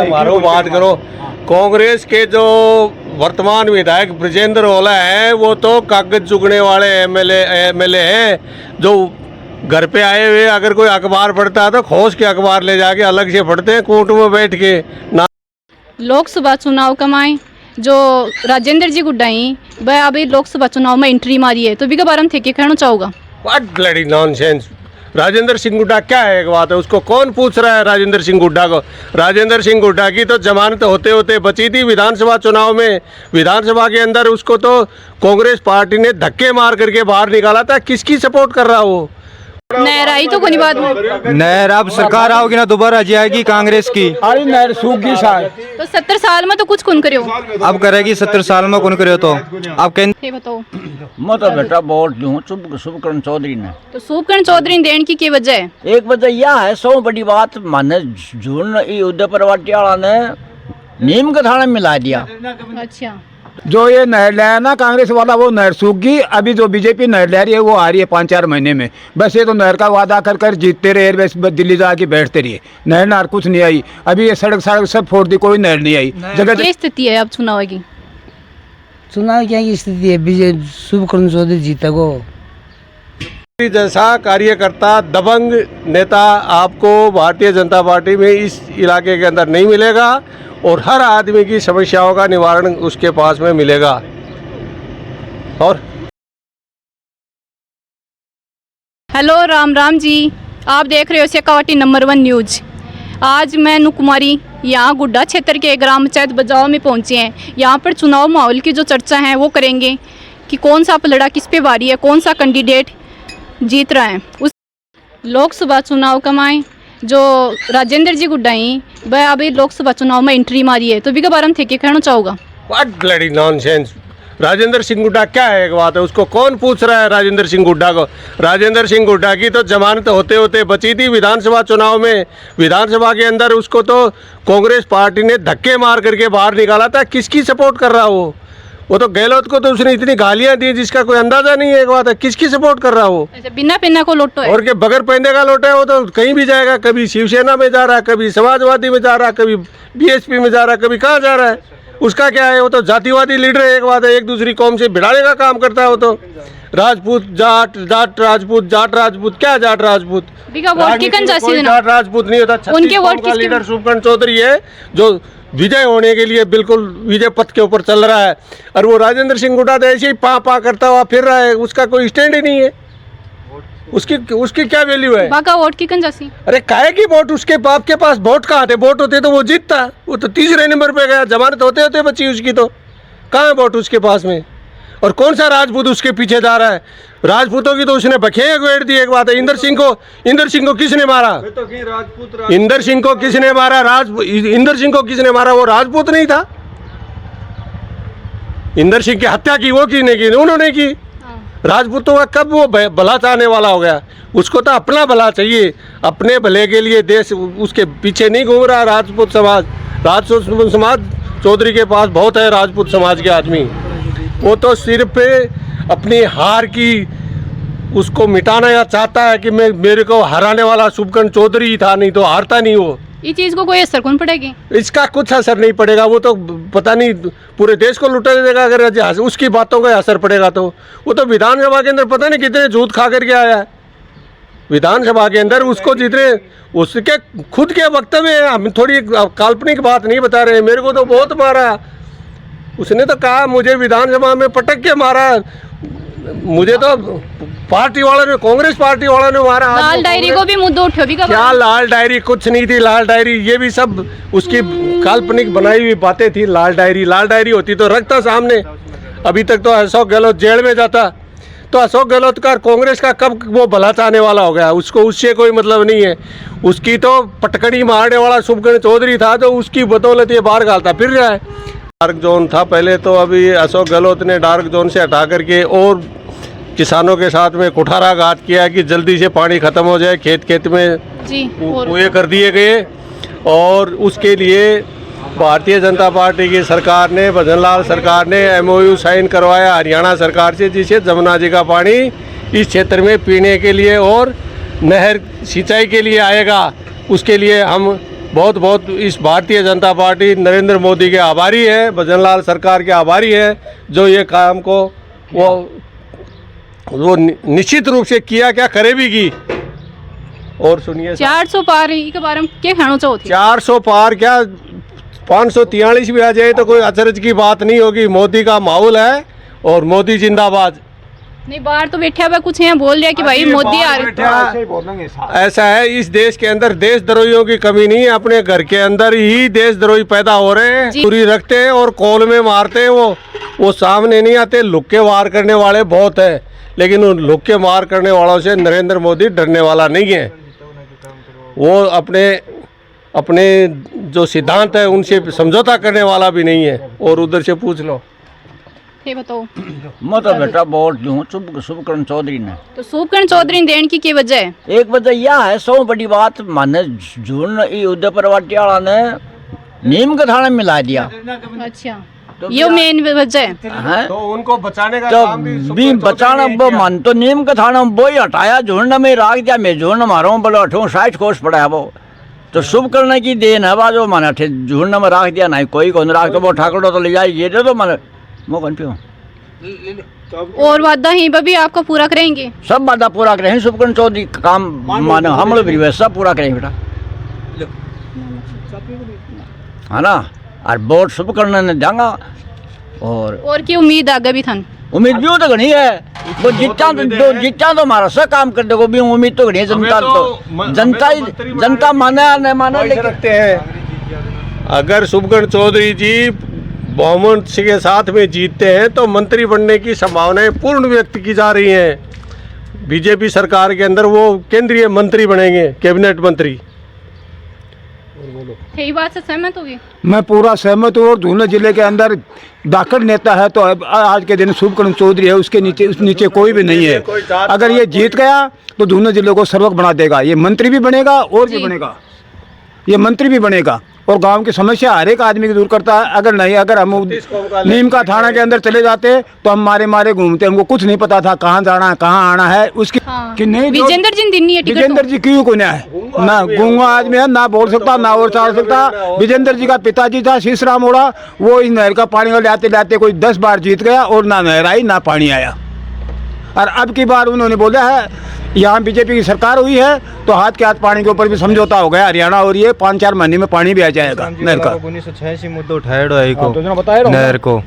मारो बात करो। कांग्रेस के जो वर्तमान विधायक ब्रजेंद्र ओला है वो तो कागज चुगने वाले एमएलए हैं, जो घर पे आए हुए अगर कोई अखबार पढ़ता है तो खोज के अखबार ले जाके अलग से पढ़ते हैं कोर्ट में बैठ के ना। लोकसभा चुनाव कमाएं जो राजेंद्र जी गुड्डाई वह अभी लोकसभा चुनाव में एंट्री मारी है, तो भी के बारे में थे क्या कहना चाहूँगा? What bloody nonsense. Rajendra Singh Hooda क्या है, एक बात है, उसको कौन पूछ रहा है राजेंद्र सिंह हुड्डा को? राजेंद्र सिंह हुड्डा की तो जमानत होते होते बची थी विधानसभा चुनाव में। विधानसभा के अंदर उसको तो कांग्रेस पार्टी ने धक्के मार करके बाहर निकाला था। किसकी सपोर्ट कर रहा वो? नहर आई तो कोई बात नहीं। नहर अब सरकार आओगी ना दोबारा जाएगी कांग्रेस की। अरे नहर सूख गई शायद। तो 70 साल में तो कुछ कौन करो? अब करेगी 70 साल में कौन करे तो अब कहें बताओ। मैं तो बेटा वोट दूँ शुभकरण चौधरी ने। तो शुभकरण चौधरी ने देने की क्या वजह है? एक वजह यह है, सौ बड़ी बात माने झून उदयपुर वाटियाला ने नीम का थाना मिला दिया। अच्छा, जो ये नहर लाया ना कांग्रेस वाला, वो नहर सूख गई। अभी जो बीजेपी नहर ला रही है वो आ रही है 5-4 महीने में। बस ये तो नहर का वादा कर कर जीतते रहे, बस दिल्ली जाके बैठते रहिए। नहर कुछ नहीं आई। अभी ये सड़क सब फोड़ दी, कोई नहर नहीं आई। जगह क्या स्थिति है अब चुनाव की? चुनाव क्या की स्थिति है? बीजेपी शुभकरण चौधरी जीतेगा। जैसा कार्यकर्ता दबंग नेता आपको भारतीय जनता पार्टी में इस इलाके के अंदर नहीं मिलेगा और हर आदमी की समस्याओं का निवारण उसके पास में मिलेगा। और हेलो राम राम जी, आप देख रहे हो शेखावाटी नंबर 1 न्यूज। आज मैं नुकुमारी यहाँ गुड्डा क्षेत्र के ग्राम पंचायत बजाओ में पहुँचे हैं। यहाँ पर चुनाव माहौल की जो चर्चा है वो करेंगे कि कौन सा पलड़ा किस पे भारी है, कौन सा कैंडिडेट जीत रहा है। उस लोकसभा चुनाव कमाएं जो राजेंद्र जी गुड्डाई वह अभी लोकसभा चुनाव में एंट्री मारी है, तो भी के बारे में थे क्या कहना चाहूँगा? What bloody nonsense. Rajendra Singh Hooda क्या है, एक बात है, उसको कौन पूछ रहा है राजेंद्र सिंह हुड्डा को? राजेंद्र सिंह हुड्डा की तो जमानत होते होते बची थी विधानसभा चुनाव में। विधानसभा के अंदर उसको तो कांग्रेस पार्टी ने धक्के मार करके बाहर निकाला था। किसकी सपोर्ट कर रहा वो तो गहलोत को तो उसने इतनी गालियां दी जिसका कोई अंदाजा नहीं है। एक बात है, किसकी सपोर्ट कर रहा वो? अच्छा, बिना पहना को लोटो है और के बगैर पहनने का लोटा है वो तो कहीं भी जाएगा। कभी शिवसेना में जा रहा है, कभी समाजवादी में जा रहा है, कभी बीएसपी में जा रहा है, कभी कहाँ जा रहा है। उसका क्या है, वो तो जातिवादी लीडर है। एक बात है, एक दूसरी कौम से भिड़ाने का काम करता है वो तो। राजपूत जाट, जाट राजपूत, जाट राजपूत, क्या जाट राजपूत? जाट राजपूत नहीं होता। उनके वोट का लीडर शुभकरण चौधरी है जो विजय होने के लिए बिल्कुल विजय पथ के ऊपर चल रहा है। और वो राजेंद्र सिंह हुड्डा तो ऐसे ही पा करता हुआ फिर रहा है। उसका कोई स्टैंड ही नहीं है। उसकी क्या वैल्यू है? बाका वोट की कंजासी। अरे काहे की वोट? उसके बाप के पास वोट कहाँ थे? वोट होते तो वो जीतता। वो तो तीसरे नंबर पे गया। जमानत होते होते बची उसकी, तो कहाँ है वोट उसके पास में? और कौन सा राजपूत उसके पीछे जा रहा है? राजपूतों की तो उसने बखें घेर दी। एक बात है, इंदर सिंह को किसने मारा? इंदर सिंह को किसने मारा? इंदर सिंह को किसने मारा? वो राजपूत नहीं था। इंदर सिंह की हत्या की वो किसने की? उन्होंने की। राजपूतों का कब वो भला चाहने वाला हो गया? उसको तो अपना भला चाहिए, अपने भले के लिए देश उसके पीछे नहीं घूम रहा। राजपूत समाज चौधरी के पास बहुत है। राजपूत समाज के आदमी वो तो सिर्फ अपनी हार की उसको मिटाना या चाहता है कि मेरे को हराने वाला शुभकरण चौधरी ही था, नहीं तो हारता नहीं वो। इस चीज़ को कोई असर कौन पड़ेगी? इसका कुछ असर नहीं पड़ेगा। वो तो पता नहीं पूरे देश को लुटा देगा अगर उसकी बातों का असर पड़ेगा तो। वो तो विधानसभा के अंदर पता नहीं कितने झूठ खा करके आया है। विधानसभा के अंदर उसको जितने उसके खुद के वक्तव्य हैं, हम थोड़ी काल्पनिक बात नहीं बता रहे। मेरे को तो बहुत मारा उसने, तो कहा मुझे विधानसभा में पटक के मारा। मुझे तो पार्टी वालों ने, कांग्रेस पार्टी वालों ने मारा। लाल डायरी को भी मुद्दा उठो भी क्या लाल डायरी? कुछ नहीं थी लाल डायरी। ये भी सब उसकी काल्पनिक बनाई हुई बातें थी। लाल डायरी होती तो रखता सामने। अभी तक तो अशोक गहलोत जेल में जाता। तो अशोक गहलोत का कांग्रेस का कब वो भला चाहने वाला हो गया? उसको उससे कोई मतलब नहीं है। उसकी तो पटकड़ी मारने वाला शुभकरण चौधरी था, तो उसकी बदौलत ये बाहर घालता फिर रहा है। डार्क जोन था पहले, तो अभी अशोक गहलोत ने डार्क जोन से हटा करके और किसानों के साथ में कुठाराघात किया कि जल्दी से पानी खत्म हो जाए। खेत में कुएं कर दिए गए और उसके लिए भारतीय जनता पार्टी की सरकार ने, भजनलाल सरकार ने MOU साइन करवाया हरियाणा सरकार से, जिससे जमुना जी का पानी इस क्षेत्र में पीने के लिए और नहर सिंचाई के लिए आएगा। उसके लिए हम बहुत बहुत इस भारतीय जनता पार्टी नरेंद्र मोदी के आभारी है, भजनलाल सरकार के आभारी है, जो ये काम को वो निश्चित रूप से किया, क्या करे भी की। और सुनिए 400 पार के बारे में क्या कहना चाहो थे? 400 पार क्या 543 भी आ जाए तो कोई अचरज की बात नहीं होगी। मोदी का माहौल है और मोदी जिंदाबाद। नहीं, बाहर तो बैठा हुआ कुछ यहाँ बोल रहा कि भाई मोदी आ रहे। ऐसा है, इस देश के अंदर देशद्रोहियों की कमी नहीं है। अपने घर के अंदर ही देशद्रोही पैदा हो रहे हैं, चोरी रखते हैं और कॉल में मारते हैं। वो सामने नहीं आते। लुक के वार करने वाले बहुत है, लेकिन उन लुक के मार करने वालों से नरेंद्र मोदी डरने वाला नहीं है। वो अपने जो सिद्धांत है उनसे समझौता करने वाला भी नहीं है। और उधर से पूछ लो। ये बताओ। मैं तो बेटा वोट दूँ शुभकरण चौधरी ने। तो शुभकरण चौधरी देन की क्या वजह है? एक वजह यह है, सौ बड़ी बात माने जून उदय परवाटी वाला ने नीम का थाना मिला दिया। अच्छा, ये मेन वजह है। तो उनको बचाने का तो काम भी बचाना वो मन तो नीम का थाना वो ही हटाया, झुंड में राख दिया। मैं झुंड मारो बोलो 60 कोस पड़ा है वो। तो शुभ करने की देन है बाजो माना झुंड में राख दिया, नहीं कोई कौन राख तो वो ठाकुर तो ले जाएगी। ये तो माने वो कौन पियो और वादा ही भी आपको पूरा करेंगे? सब वादा पूरा करेंगे। शुभकरण चौधरी का काम मानो हम लोग भी सब पूरा करेंगे बेटा, है ना। और वोट शुभकरण ने देंगा। और की उम्मीद आगे भी थन? उम्मीद भी तो घनी है। वो जितना तो हमारा सब काम कर देगा भी उम्मीद तो घनी है। जनता माने नहीं माने लेकिन रखते हैं। अगर शुभकरण चौधरी जी बहुमत के साथ में जीतते हैं तो मंत्री बनने की संभावनाएं पूर्ण व्यक्त की जा रही हैं। बीजेपी सरकार के अंदर वो केंद्रीय मंत्री बनेंगे, कैबिनेट मंत्री। यही बात से सहमत होगी? मैं पूरा सहमत हूँ। और धुले जिले के अंदर दाकड़ नेता है तो आज के दिन शुभकरण चौधरी है, उसके नीचे कोई भी नहीं है। अगर ये जीत गया तो धुले जिले को सर्वक बना देगा। ये मंत्री भी बनेगा और भी बनेगा, ये मंत्री भी बनेगा और गांव की समस्या हर एक आदमी की दूर करता है। अगर हम नीम का थाना के अंदर चले जाते तो हम मारे घूमते, हमको कुछ नहीं पता था कहाँ जाना है कहाँ आना है उसकी। हाँ। कि नहीं विजेंद्र जी दिन नहीं है टिकट। विजेंद्र जी क्यों को है ना, गूंगा आदमी है, ना बोल सकता ना और चाल सकता। विजेंद्र जी का पिताजी था शीशराम ओड़ा, वो इस नहर का पानी लाते लाते कोई 10 बार जीत गया और ना नहर आई ना पानी आया। और अब की बार उन्होंने बोला है यहाँ बीजेपी की सरकार हुई है तो हाथ के हाथ पानी के ऊपर भी समझौता हो गया। हरियाणा और ये 5-4 महीने में पानी भी आ जाएगा नहर का। 1986 मुद्दा उठाया है को बताया नहर को,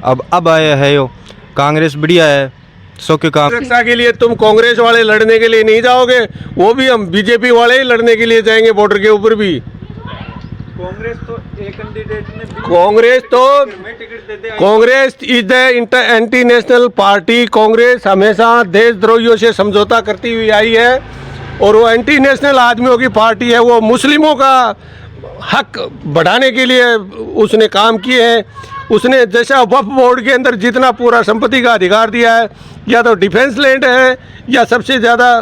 अब आया है यो कांग्रेस बढ़िया है। सो के काम सुरक्षा के लिए तुम कांग्रेस वाले लड़ने के लिए नहीं जाओगे, वो भी हम बीजेपी वाले ही लड़ने के लिए जाएंगे बॉर्डर के ऊपर भी। Congress is the anti national party. Congress हमेशा देशद्रोहियों से समझौता करती हुई आई है और वो एंटी नेशनल आदमियों की पार्टी है। वो मुस्लिमों का हक बढ़ाने के लिए उसने काम किए हैं। उसने जैसा वक्फ बोर्ड के अंदर जितना पूरा संपत्ति का अधिकार दिया है, या तो डिफेंस लैंड है या सबसे ज़्यादा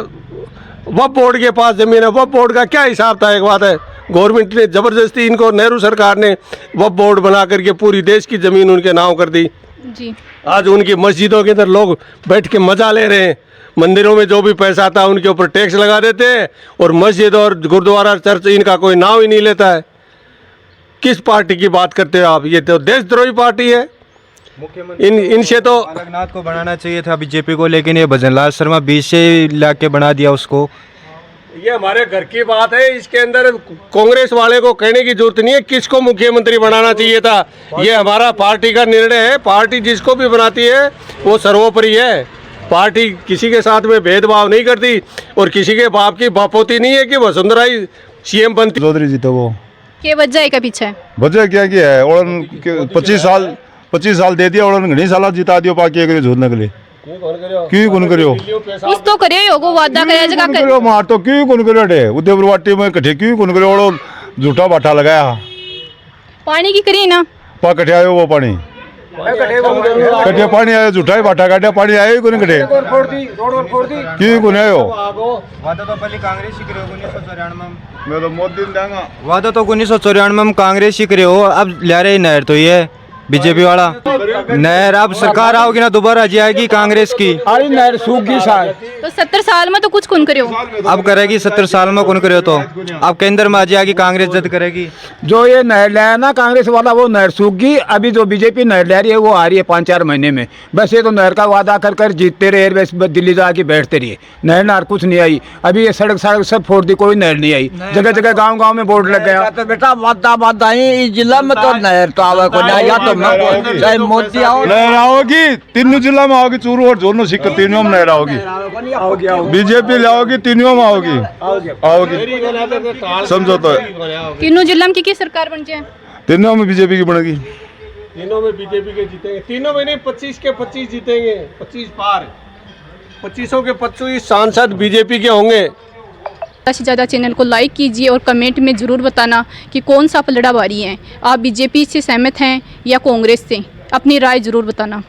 वक्फ बोर्ड के पास ज़मीन है। वक्फ बोर्ड का क्या हिसाब था? एक बात है, गवर्नमेंट ने ज़बरदस्ती इनको, नेहरू सरकार ने वक्फ बोर्ड बना करके पूरी देश की ज़मीन उनके नाम कर दी जी। आज उनकी मस्जिदों के अंदर लोग बैठ के मज़ा ले रहे हैं। मंदिरों में जो भी पैसा आता है उनके ऊपर टैक्स लगा देते हैं और मस्जिद और गुरुद्वारा चर्च इनका कोई नाम ही नहीं लेता है। किस पार्टी की बात करते हो आप? ये तो देशद्रोही पार्टी है। इनसे तो अलगनाथ को बनाना चाहिए था बीजेपी को, लेकिन ये भजनलाल शर्मा बीच से ला के बना दिया उसको। ये हमारे घर की बात है, इसके अंदर कांग्रेस वाले को कहने की जरूरत नहीं है किसको मुख्यमंत्री बनाना चाहिए था। ये हमारा पार्टी का निर्णय है। पार्टी जिसको भी बनाती है वो सर्वोपरि है। पार्टी किसी के साथ में भेदभाव नहीं करती और किसी के बाप की बापोती नहीं है कि वसुंधरा ही सीएम बनती। चौधरी जी तो वो के वजह है का पीछे वजह क्या है? ओड़न 25 साल दे दिया, ओड़न घनी साल जिता दियो पाकि एक झूठने के लिए। क्यों कौन करियो? इस तो करे होगो वादा करे जगह कर मार तो क्यों कौन करियो डे उदयपुर वाटी में कठे क्यों कौन करियो? ओड़ो झूठा बाठा लगाया पानी की करी ना पा कठे आयो वो पानी कठे पानी आयो, झूठा ही बाठा काटे पानी आयो ही कौन कठे क्यों कौन आयो? वादा तो पहले कांग्रेस ही करे 1994 में। मैं तो मोदी ने देंगा वादा तो 1994 में कांग्रेस ही करे हो। अब ले रहे नहर तो ये बीजेपी वाला नहर अब सरकार आओगी ना दोबारा आ जाएगी कांग्रेस की। अरे नहर सूख गई साहब। तो 70 साल में तो कुछ कौन करे हो? अब करेगी 70 साल में कौन करे तो अब केंद्र में आ जाएगी कांग्रेस जद करेगी। जो ये नहर लाया ना कांग्रेस वाला वो नहर सूख गई। अभी जो बीजेपी नहर ला रही है वो आ रही है 5-4 महीने में। बस ये तो नहर का वादा कर कर जीतते रहे, बस दिल्ली जाके बैठते रहिए। नहर नहर कुछ नहीं आई। अभी ये सड़क सब फोड़ दी, कोई नहर नहीं आई। जगह जगह गाँव में बोर्ड लग गया। तो बेटा वादा ही जिला में तो नहर तो आवे को ना, या तो मैं चाहे मोदी आओ नहर आओगी तीनों जिला में आओगी, चूरू और जोनो सिक्कर तीनों में नहर आओगी। बीजेपी लाओगी तीनों में आओगी समझो तो। तीनों जिला में की सरकार बन जाए? तीनों में बीजेपी की बनेगी। तीनों में बीजेपी के जीतेंगे। तीनों में नहीं, 25 के 25 जीतेंगे। 25 पार, 25 के 25 सांसद बीजेपी के होंगे। ज़्यादा से ज़्यादा चैनल को लाइक कीजिए और कमेंट में ज़रूर बताना कि कौन सा पलड़ा भारी है। आप बीजेपी से सहमत हैं या कांग्रेस से? अपनी राय ज़रूर बताना।